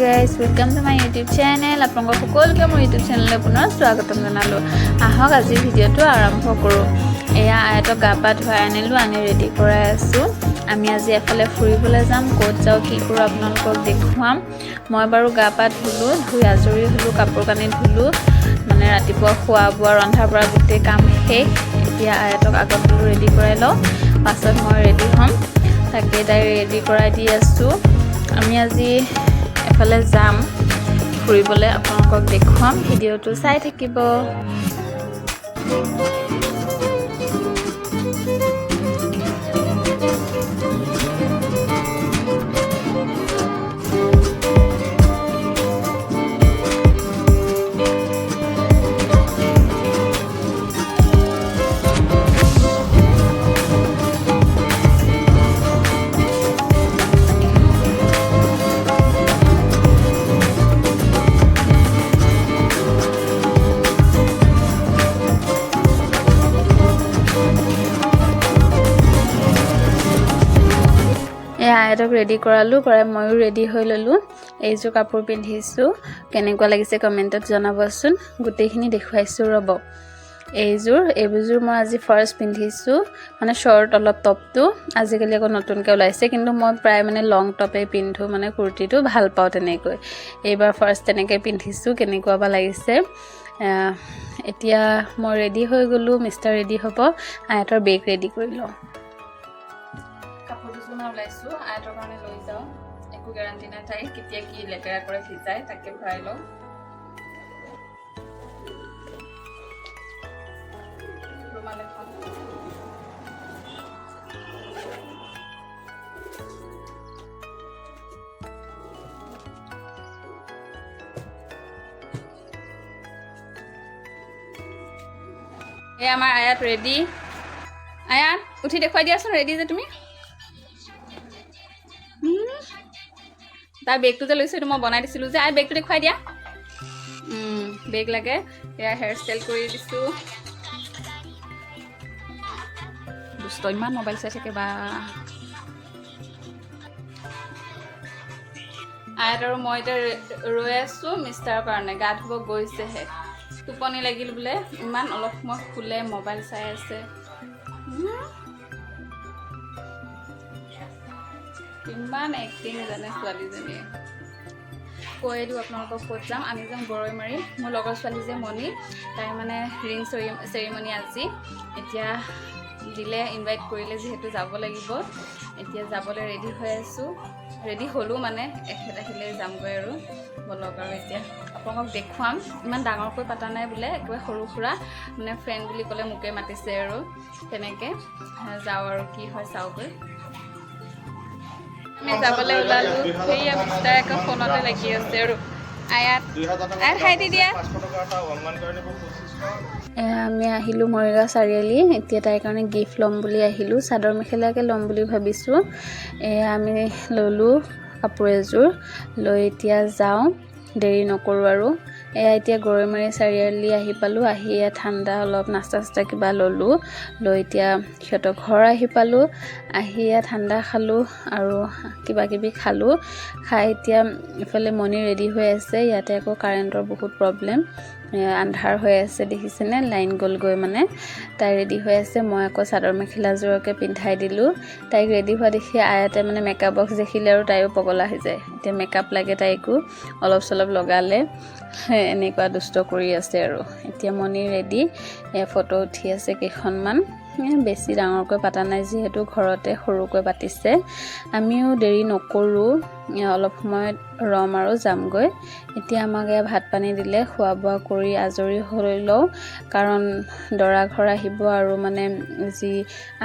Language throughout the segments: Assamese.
guys, welcome to my YouTube channel. আপোনালোক সকলোকে মোৰ YouTube চেনেললৈ পুনৰ স্বাগতম জনালো। আহক আজি ভিডিঅ'টো আৰম্ভ কৰোঁ। এয়া আয়তক গা পা ধুৱাই আনিলোঁ, আনি ৰেডি কৰাই আছোঁ। আমি আজি এফালে ফুৰিবলৈ যাম। ক'ত যাওঁ কি কৰোঁ আপোনালোকক দেখুৱাম। মই বাৰু গা পা ধুলোঁ, ধুই আজৰি হ'লোঁ, কাপোৰ কানি ধুলোঁ। মানে ৰাতিপুৱা খোৱা বোৱা ৰন্ধাৰ পৰা গোটেই কাম শেষ। এতিয়া আয়তক আগত বোলো ৰেডি কৰাই লওঁ, পাছত মই ৰেডি হ'ম। তাকে তাই ৰেডি কৰাই দি আছোঁ। আমি আজি এফালে যাম ফুৰিবলৈ, আপোনালোকক দেখুৱাম। ভিডিঅ'টো চাই থাকিব। আয়তক ৰেডি কৰালোঁ, কৰাই ময়ো ৰেডি হৈ ল'লোঁ। এইযোৰ কাপোৰ পিন্ধিছোঁ, কেনেকুৱা লাগিছে কমেণ্টত জনাবচোন। গোটেইখিনি দেখুৱাইছোঁ ৰ'ব। এইযোৰ মই আজি ফাৰ্ষ্ট পিন্ধিছোঁ, মানে শ্বৰ্ট অলপ টপটো। আজিকালি আকৌ নতুনকৈ ওলাইছে, কিন্তু মই প্ৰায় মানে লং টপেই পিন্ধোঁ, মানে কুৰ্তিটো ভাল পাওঁ তেনেকৈ। এইবাৰ ফাৰ্ষ্ট তেনেকৈ পিন্ধিছোঁ, কেনেকুৱা বা লাগিছে। এতিয়া মই ৰেডি হৈ গ'লোঁ, মিষ্টাৰ ৰেডি হ'ব। আয়তৰ বেগ ৰেডি কৰি লওঁ। কাপোৰ দুযোৰমান ওলাইছোঁ, আয়তৰ কাৰণে লৈ যাওঁ। একো গেৰাণ্টি নাই তাই কেতিয়া কি লেতেৰা কৰে ভিজাই, তাকে ভৰাই লওঁ। ৰুমাল এখন, এই আমাৰ আয়াত ৰেডি। আয়াত উঠি দেখুৱাই দিয়াচোন, ৰেডি যে তুমি। তাৰ বেগটো যে লৈছোঁ, এইটো মই বনাই দিছিলোঁ যে। বেগটো দেখুৱাই দিয়া। বেগ লাগে। এয়া হেয়াৰ ষ্টাইল কৰি দিছোঁ। দুষ্ট, ইমান মোবাইল চাই থাকে বা। আয়াত আৰু মই এতিয়া ৰৈ আছোঁ মিষ্টাৰৰ কাৰণে। গা ধুব গৈছেহে, টোপনি লাগিল বোলে, ইমান অলপ সময় শুলে, মোবাইল চাই আছে। কিমান এক্টিং জানে ছোৱালীজনীয়ে। কৈ দিওঁ আপোনালোকক ক'ত যাম। আমি যাম গৰৈমাৰী। মোৰ লগৰ ছোৱালী যে মণি, তাই মানে ৰিং চেৰিমনি আজি। এতিয়া দিলে, ইনভাইট কৰিলে যিহেতু যাব লাগিব। এতিয়া যাবলৈ ৰেডি হৈ আছোঁ। ৰেডি হ'লোঁ মানে, এখেত আহিলে যামগৈ আৰু। বলক আৰু এতিয়া আপোনালোকক দেখুৱাম। ইমান ডাঙৰকৈ পতা নাই বোলে, একেবাৰে সৰু সুৰা, মানে ফ্ৰেণ্ড বুলি ক'লে মোকে মাতিছে আৰু। তেনেকৈ যাওঁ আৰু কি হয় চাওঁগৈ। আমি যাবলৈ ওলালোঁ। সেয়া মিষ্টাৰ আকৌ ফোনতে লাগি আছে আৰু। আয়াত খাই দি দিয়া। আমি আহিলোঁ মৰিগাঁও চাৰিআলি। এতিয়া তাইৰ কাৰণে গিফ্ট ল'ম বুলি আহিলোঁ। চাদৰ মেখেলাকে ল'ম বুলি ভাবিছোঁ। আমি ল'লোঁ কাপোৰ এযোৰ, লৈ এতিয়া যাওঁ, দেৰি নকৰোঁ আৰু। এতিয়া গৰৈমাৰী চাৰিআলি আহি পালোঁ। আহি ঠাণ্ডা অলপ নাস্তা চাস্তা কিবা ল'লোঁ, লৈ এতিয়া সিহঁতৰ ঘৰ আহি পালোঁ। আহি ঠাণ্ডা খালোঁ আৰু কিবা কিবি খালোঁ। খাই এতিয়া ইফালে মণি ৰেডি হৈ আছে। ইয়াতে আকৌ কাৰেণ্টৰ বহুত প্ৰব্লেম, আন্ধাৰ হৈ আছে দেখিছেনে, লাইন গ'লগৈ মানে। তাই ৰেডি হৈ আছে, মই আকৌ চাদৰ মেখেলাযোৰকে পিন্ধাই দিলোঁ। তাইক ৰেডি হোৱা দেখি আয়াতে মানে মেকআপ বক্স দেখিলে আৰু তাইও পগলা হৈ যায়। এতিয়া মেকআপ লাগে তাইকো, অলপ চলপ লগালে। এনেকুৱা দুষ্ট কৰি আছে আৰু। এতিয়া মণি ৰেডি, ফটো উঠি আছে কেইখনমান। বেছি ডাঙৰকৈ পাতা নাই, যিহেতু ঘৰতে সৰুকৈ পাতিছে। আমিও দেৰি নকৰোঁ, অলপ সময়ত ৰম আৰু যামগৈ। এতিয়া আমাক ভাত পানী দিলে, খোৱা বোৱা কৰি আজৰি হৈ লওঁ, কাৰণ দৰা ঘৰ আহিব আৰু মানে যি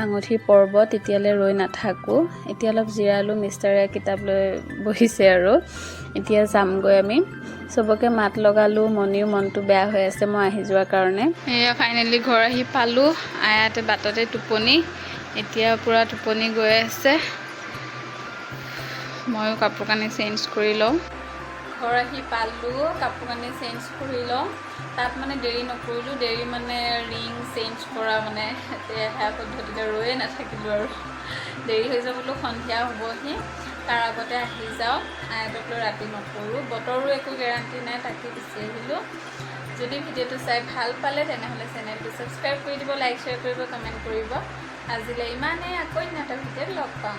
আঙুঠিৰ পৰ্ব, তেতিয়ালৈ ৰৈ নাথাকোঁ। এতিয়া অলপ জিৰালোঁ, মিষ্টাৰে কিতাপ লৈ বহিছে আৰু। এতিয়া যামগৈ আমি। চবকে মাত লগালোঁ, মণিও মনটো বেয়া হৈ আছে মই আহি যোৱাৰ কাৰণে। এয়া ফাইনেলি ঘৰ আহি পালোঁ। আয়াতে বাটতে টোপনি, এতিয়া পূৰা টোপনি গৈ আছে। ময়ো কাপোৰ কানি চেঞ্জ কৰি লওঁ। ঘৰ আহি পালোঁ, কাপোৰ কানি চেঞ্জ কৰি লওঁ। তাত মানে দেৰি নকৰিলোঁ, দেৰি মানে ৰিং চেঞ্জ কৰা মানে সেয়া পদ্ধতিতে ৰৈয়ে নাথাকিলোঁ আৰু। দেৰি হৈ যাবলৈও সন্ধিয়া হ'বহি। তাৰ আগতে আহি যাওঁ, আইহঁতক লৈ ৰাতি নকৰোঁ, বতৰো একো গেৰাণ্টি নাই, তাকে গুচি আহিলোঁ। যদি ভিডিঅ'টো চাই ভাল পালে তেনেহ'লে চেনেলটো ছাবস্ক্ৰাইব কৰি দিব, লাইক শ্বেয়াৰ কৰিব, কমেণ্ট কৰিব। আজিলৈ ইমানেই, আকৌ এটা ভিডিঅ'ত লগ পাম।